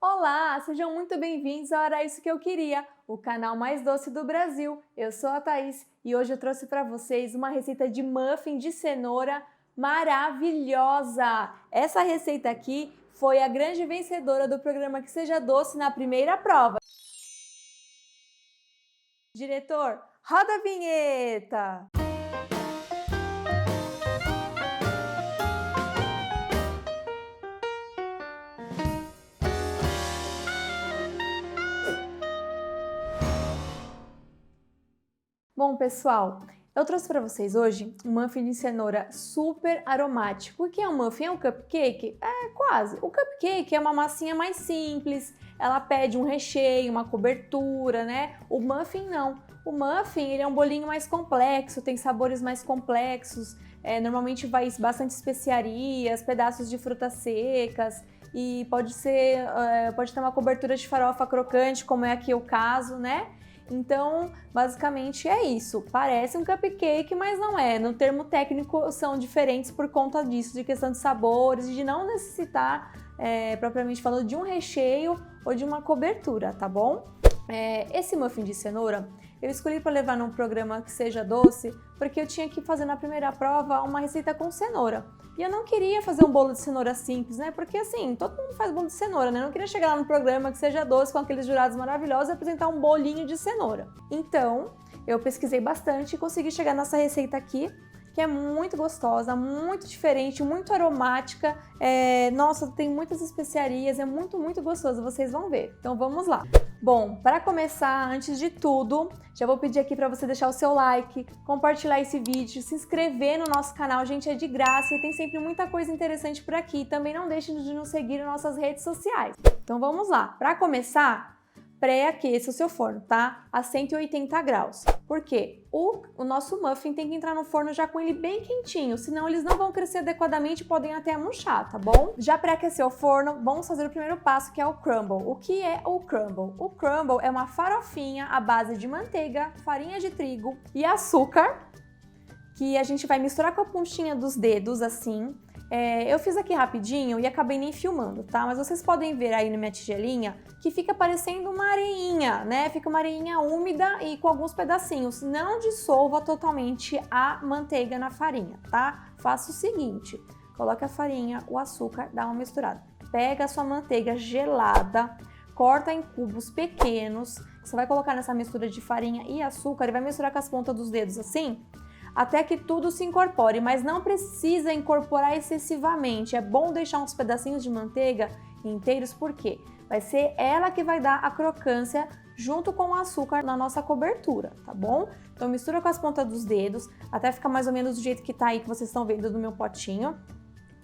Olá, sejam muito bem-vindos ao Era Isso Que Eu Queria, o canal mais doce do Brasil. Eu sou a Thaís e hoje eu trouxe para vocês uma receita de muffin de cenoura maravilhosa. Essa receita aqui foi a grande vencedora do programa Que Seja Doce na primeira prova. Diretor, roda a vinheta! Bom, pessoal, eu trouxe para vocês hoje um muffin de cenoura super aromático. O que é um muffin? É um cupcake? É, quase. O cupcake é uma massinha mais simples, ela pede um recheio, uma cobertura, né? O muffin não. O muffin, ele é um bolinho mais complexo, tem sabores mais complexos, normalmente vai bastante especiarias, pedaços de frutas secas e pode ter uma cobertura de farofa crocante, como é aqui o caso, né? Então, basicamente é isso. Parece um cupcake, mas não é. No termo técnico, são diferentes por conta disso, de questão de sabores e de não necessitar, propriamente falando, de um recheio ou de uma cobertura, tá bom? Esse muffin de cenoura, eu escolhi para levar num programa Que Seja Doce, porque eu tinha que fazer na primeira prova uma receita com cenoura. E eu não queria fazer um bolo de cenoura simples, né? Porque assim, todo mundo faz bolo de cenoura, né? Eu não queria chegar lá no programa Que Seja Doce com aqueles jurados maravilhosos e apresentar um bolinho de cenoura. Então, eu pesquisei bastante e consegui chegar nessa receita aqui, que é muito gostosa, muito diferente, muito aromática. Nossa, tem muitas especiarias, é muito gostoso, vocês vão ver. Então vamos lá. Bom, para começar, antes de tudo, já vou pedir aqui para você deixar o seu like, compartilhar esse vídeo, se inscrever no nosso canal, gente, é de graça e tem sempre muita coisa interessante por aqui. Também não deixe de nos seguir nas nossas redes sociais. Então vamos lá. Para começar, pré-aqueça o seu forno, tá? A 180 graus. Por quê? O nosso muffin tem que entrar no forno já com ele bem quentinho, senão eles não vão crescer adequadamente e podem até murchar, tá bom? Já pré-aqueceu o forno, vamos fazer o primeiro passo, que é o crumble. O que é o crumble? O crumble é uma farofinha à base de manteiga, farinha de trigo e açúcar, que a gente vai misturar com a pontinha dos dedos, assim. Eu fiz aqui rapidinho e acabei nem filmando, tá? Mas vocês podem ver aí na minha tigelinha que fica parecendo uma areinha, né? Fica uma areinha úmida e com alguns pedacinhos. Não dissolva totalmente a manteiga na farinha, tá? Faça o seguinte, coloque a farinha, o açúcar, dá uma misturada. Pega a sua manteiga gelada, corta em cubos pequenos. Você vai colocar nessa mistura de farinha e açúcar e vai misturar com as pontas dos dedos assim, até que tudo se incorpore, mas não precisa incorporar excessivamente. É bom deixar uns pedacinhos de manteiga inteiros, porque vai ser ela que vai dar a crocância junto com o açúcar na nossa cobertura, tá bom? Então mistura com as pontas dos dedos, até ficar mais ou menos do jeito que tá aí, que vocês estão vendo no meu potinho.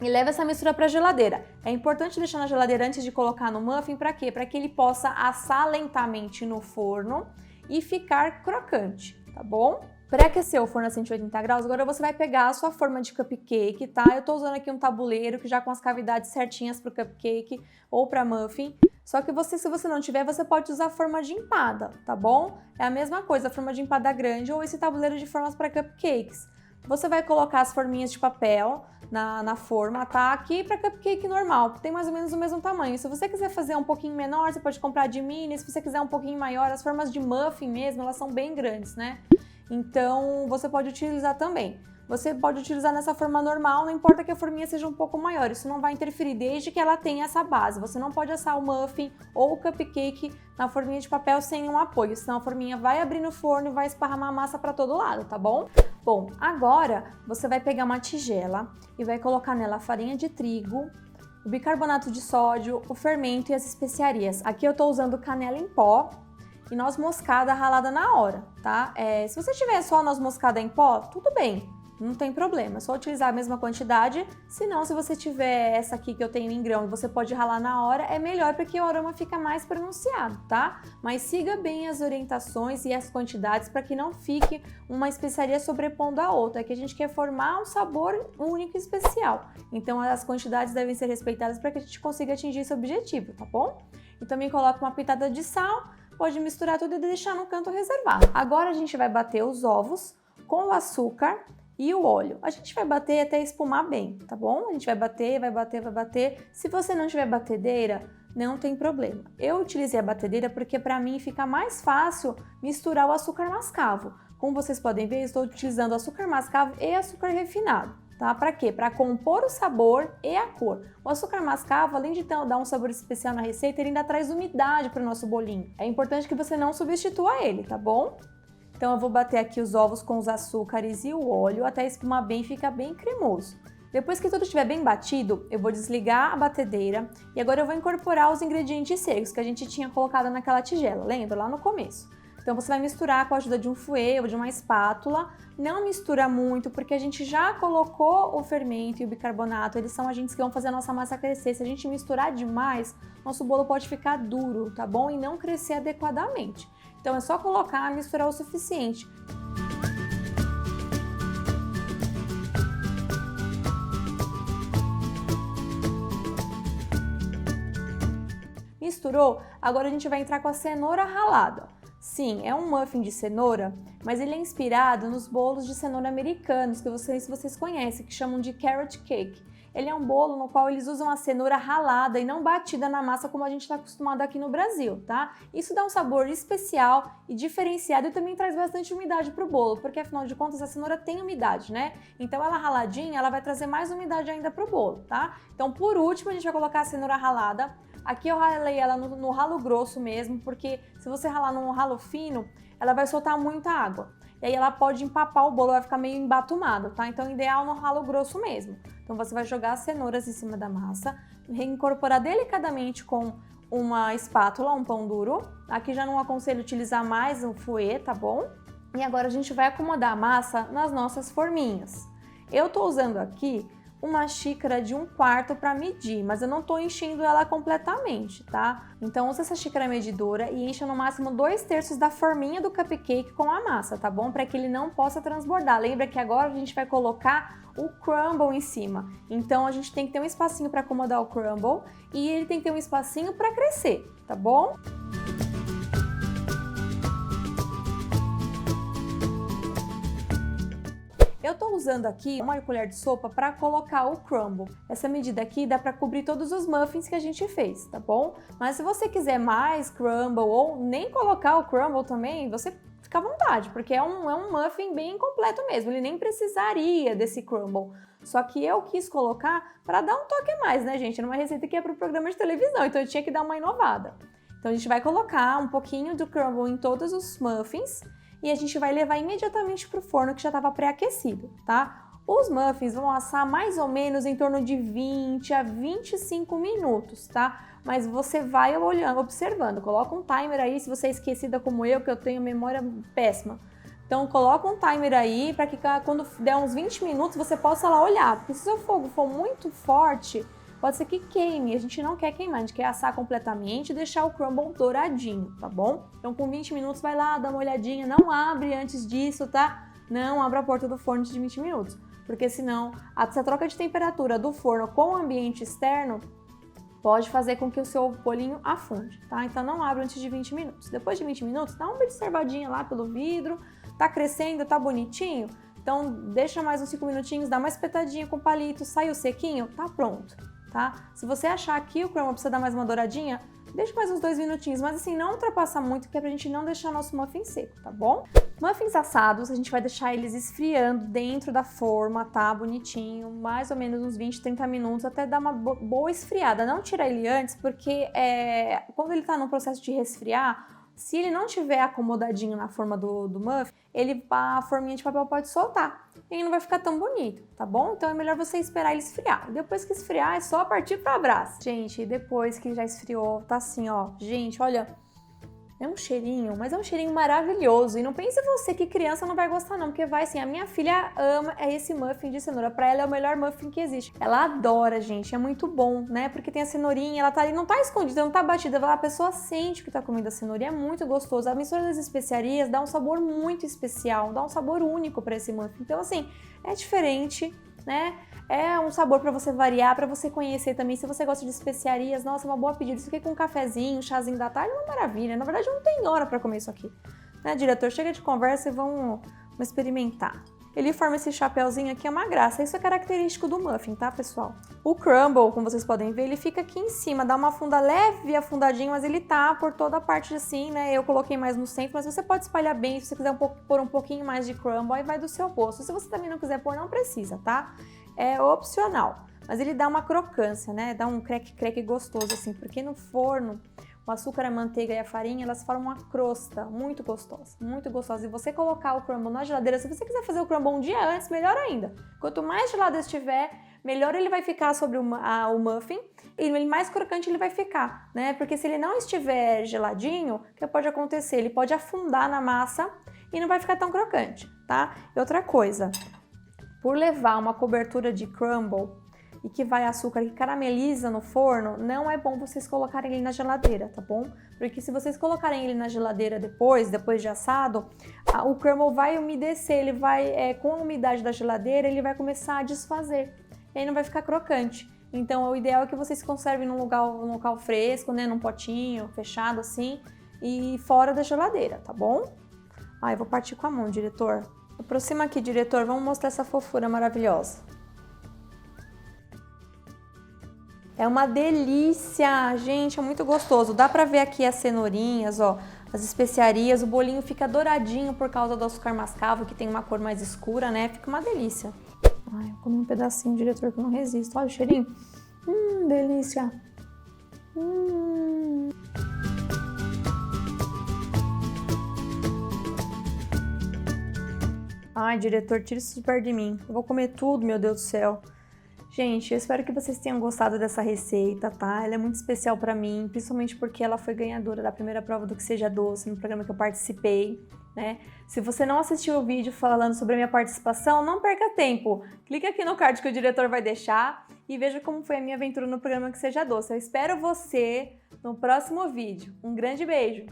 E leva essa mistura para a geladeira. É importante deixar na geladeira antes de colocar no muffin, para quê? Para que ele possa assar lentamente no forno e ficar crocante, tá bom? Pré-aquecer o forno a 180 graus, agora você vai pegar a sua forma de cupcake, tá? Eu tô usando aqui um tabuleiro que já com as cavidades certinhas pro cupcake ou para muffin. Só que se você não tiver, você pode usar a forma de empada, tá bom? É a mesma coisa, a forma de empada grande ou esse tabuleiro de formas para cupcakes. Você vai colocar as forminhas de papel na forma, tá? Aqui para cupcake normal, tem mais ou menos o mesmo tamanho. Se você quiser fazer um pouquinho menor, você pode comprar de mini. Se você quiser um pouquinho maior, as formas de muffin mesmo, elas são bem grandes, né? Então, você pode utilizar também. Você pode utilizar nessa forma normal, não importa que a forminha seja um pouco maior, isso não vai interferir desde que ela tenha essa base. Você não pode assar o muffin ou o cupcake na forminha de papel sem um apoio, senão a forminha vai abrir no forno e vai esparramar a massa para todo lado, tá bom? Bom, agora você vai pegar uma tigela e vai colocar nela a farinha de trigo, o bicarbonato de sódio, o fermento e as especiarias. Aqui eu tô usando canela em pó e noz moscada ralada na hora, tá? Se você tiver só noz moscada em pó, tudo bem, não tem problema, é só utilizar a mesma quantidade. Se não, se você tiver essa aqui que eu tenho em grão e você pode ralar na hora, é melhor porque o aroma fica mais pronunciado, tá? Mas siga bem as orientações e as quantidades para que não fique uma especiaria sobrepondo a outra, é que a gente quer formar um sabor único e especial. Então as quantidades devem ser respeitadas para que a gente consiga atingir esse objetivo, tá bom? E também coloque uma pitada de sal. Pode misturar tudo e deixar no canto reservado. Agora a gente vai bater os ovos com o açúcar e o óleo. A gente vai bater até espumar bem, tá bom? A gente vai bater, vai bater, vai bater. Se você não tiver batedeira, não tem problema. Eu utilizei a batedeira porque para mim fica mais fácil misturar o açúcar mascavo. Como vocês podem ver, eu estou utilizando açúcar mascavo e açúcar refinado. Tá? Para quê? Para compor o sabor e a cor. O açúcar mascavo, além de dar um sabor especial na receita, ele ainda traz umidade para o nosso bolinho. É importante que você não substitua ele, tá bom? Então eu vou bater aqui os ovos com os açúcares e o óleo até espumar bem e ficar bem cremoso. Depois que tudo estiver bem batido, eu vou desligar a batedeira e agora eu vou incorporar os ingredientes secos que a gente tinha colocado naquela tigela, lembra? Lá no começo. Então você vai misturar com a ajuda de um fouet ou de uma espátula. Não mistura muito porque a gente já colocou o fermento e o bicarbonato, eles são agentes que vão fazer a nossa massa crescer. Se a gente misturar demais, nosso bolo pode ficar duro, tá bom? E não crescer adequadamente. Então é só colocar e misturar o suficiente. Misturou? Agora a gente vai entrar com a cenoura ralada. Sim, é um muffin de cenoura, mas ele é inspirado nos bolos de cenoura americanos, que vocês conhecem, que chamam de carrot cake. Ele é um bolo no qual eles usam a cenoura ralada e não batida na massa como a gente está acostumado aqui no Brasil, tá? Isso dá um sabor especial e diferenciado e também traz bastante umidade para o bolo, porque afinal de contas a cenoura tem umidade, né? Então ela raladinha, ela vai trazer mais umidade ainda para o bolo, tá? Então por último a gente vai colocar a cenoura ralada. Aqui eu ralei ela no ralo grosso mesmo, porque se você ralar num ralo fino, ela vai soltar muita água. E aí ela pode empapar o bolo, vai ficar meio embatumado, tá? Então o ideal é no ralo grosso mesmo. Então você vai jogar as cenouras em cima da massa, reincorporar delicadamente com uma espátula, um pão duro. Aqui já não aconselho utilizar mais um fouet, tá bom? E agora a gente vai acomodar a massa nas nossas forminhas. Eu tô usando aqui uma xícara de 1/4 para medir, mas eu não tô enchendo ela completamente, tá? Então usa essa xícara medidora e encha no máximo 2/3 da forminha do cupcake com a massa, tá bom? Para que ele não possa transbordar. Lembra que agora a gente vai colocar o crumble em cima. Então a gente tem que ter um espacinho para acomodar o crumble e ele tem que ter um espacinho para crescer, tá bom? Eu tô usando aqui uma colher de sopa para colocar o crumble. Essa medida aqui dá para cobrir todos os muffins que a gente fez, tá bom? Mas se você quiser mais crumble ou nem colocar o crumble também, você fica à vontade, porque é um muffin bem completo mesmo, ele nem precisaria desse crumble. Só que eu quis colocar para dar um toque a mais, né, gente? Numa receita que é para o programa de televisão, então eu tinha que dar uma inovada. Então a gente vai colocar um pouquinho do crumble em todos os muffins e a gente vai levar imediatamente para o forno que já estava pré-aquecido, tá? Os muffins vão assar mais ou menos em torno de 20 a 25 minutos, tá? Mas você vai olhando, observando, coloca um timer aí, se você é esquecida como eu, que eu tenho memória péssima. Então coloca um timer aí para que quando der uns 20 minutos você possa lá olhar, porque se o seu fogo for muito forte, pode ser que queime, a gente não quer queimar, a gente quer assar completamente e deixar o crumble douradinho, tá bom? Então com 20 minutos vai lá, dá uma olhadinha, não abre antes disso, tá? Não abra a porta do forno antes de 20 minutos, porque senão essa troca de temperatura do forno com o ambiente externo pode fazer com que o seu bolinho afunde, tá? Então não abre antes de 20 minutos. Depois de 20 minutos, dá uma observadinha lá pelo vidro, tá crescendo, tá bonitinho? Então deixa mais uns 5 minutinhos, dá uma espetadinha com o palito, saiu sequinho, tá pronto. Tá? Se você achar que o crumble precisa dar mais uma douradinha, deixa mais uns 2 minutinhos, mas assim, não ultrapassa muito, que é pra gente não deixar nosso muffin seco, tá bom? Muffins assados, a gente vai deixar eles esfriando dentro da forma, tá? Bonitinho, mais ou menos uns 20, 30 minutos, até dar uma boa esfriada. Não tira ele antes, porque quando ele tá no processo de resfriar, se ele não tiver acomodadinho na forma do muffin, a forminha de papel pode soltar. E aí não vai ficar tão bonito, tá bom? Então é melhor você esperar ele esfriar. Depois que esfriar, é só partir pro abraço. Gente, depois que já esfriou, tá assim, ó. Gente, olha, é um cheirinho, mas é um cheirinho maravilhoso. E não pense você que criança não vai gostar não, porque vai assim, a minha filha ama esse muffin de cenoura. Pra ela é o melhor muffin que existe. Ela adora, gente, é muito bom, né? Porque tem a cenourinha, ela tá ali, não tá escondida, não tá batida. A pessoa sente que tá comendo a cenoura e é muito gostoso. A mistura das especiarias dá um sabor muito especial, dá um sabor único pra esse muffin. Então assim, é diferente, né? É um sabor para você variar, para você conhecer também. Se você gosta de especiarias, nossa, uma boa pedida. Isso aqui com um cafezinho, um chazinho da tarde, é uma maravilha. Na verdade, não tem hora para comer isso aqui. Né, diretor? Chega de conversa e vamos experimentar. ele forma esse chapéuzinho aqui, é uma graça. Isso é característico do muffin, tá, pessoal? O crumble, como vocês podem ver, ele fica aqui em cima, dá uma leve afundadinho, mas ele tá por toda a parte assim, né? Eu coloquei mais no centro, mas você pode espalhar bem, se você quiser pôr um pouquinho mais de crumble, aí vai do seu gosto. Se você também não quiser pôr, não precisa, tá? É opcional. Mas ele dá uma crocância, né? Dá um creque gostoso, assim, porque no forno, o açúcar, a manteiga e a farinha, elas formam uma crosta muito gostosa, muito gostosa. E você colocar o crumble na geladeira, se você quiser fazer o crumble um dia antes, melhor ainda. Quanto mais gelado estiver, melhor ele vai ficar sobre o muffin e mais crocante ele vai ficar, né? Porque se ele não estiver geladinho, o que pode acontecer? Ele pode afundar na massa e não vai ficar tão crocante, tá? E outra coisa, por levar uma cobertura de crumble e que vai açúcar que carameliza no forno, não é bom vocês colocarem ele na geladeira, tá bom? Porque se vocês colocarem ele na geladeira depois de assado, o crumble vai umedecer, ele vai, com a umidade da geladeira, ele vai começar a desfazer, e aí não vai ficar crocante. Então, o ideal é que vocês conservem num local fresco, né, num potinho fechado assim, e fora da geladeira, tá bom? Eu vou partir com a mão, diretor. Aproxima aqui, diretor, vamos mostrar essa fofura maravilhosa. É uma delícia, gente, é muito gostoso. Dá pra ver aqui as cenourinhas, ó, as especiarias, o bolinho fica douradinho por causa do açúcar mascavo, que tem uma cor mais escura, né? Fica uma delícia. Eu comi um pedacinho, diretor, que eu não resisto. Olha o cheirinho. Delícia. Ai, diretor, tira isso perto de mim. Eu vou comer tudo, meu Deus do céu. Gente, eu espero que vocês tenham gostado dessa receita, tá? Ela é muito especial pra mim, principalmente porque ela foi ganhadora da primeira prova do Que Seja Doce, no programa que eu participei, né? Se você não assistiu o vídeo falando sobre a minha participação, não perca tempo. Clica aqui no card que o diretor vai deixar e veja como foi a minha aventura no programa Que Seja Doce. Eu espero você no próximo vídeo. Um grande beijo!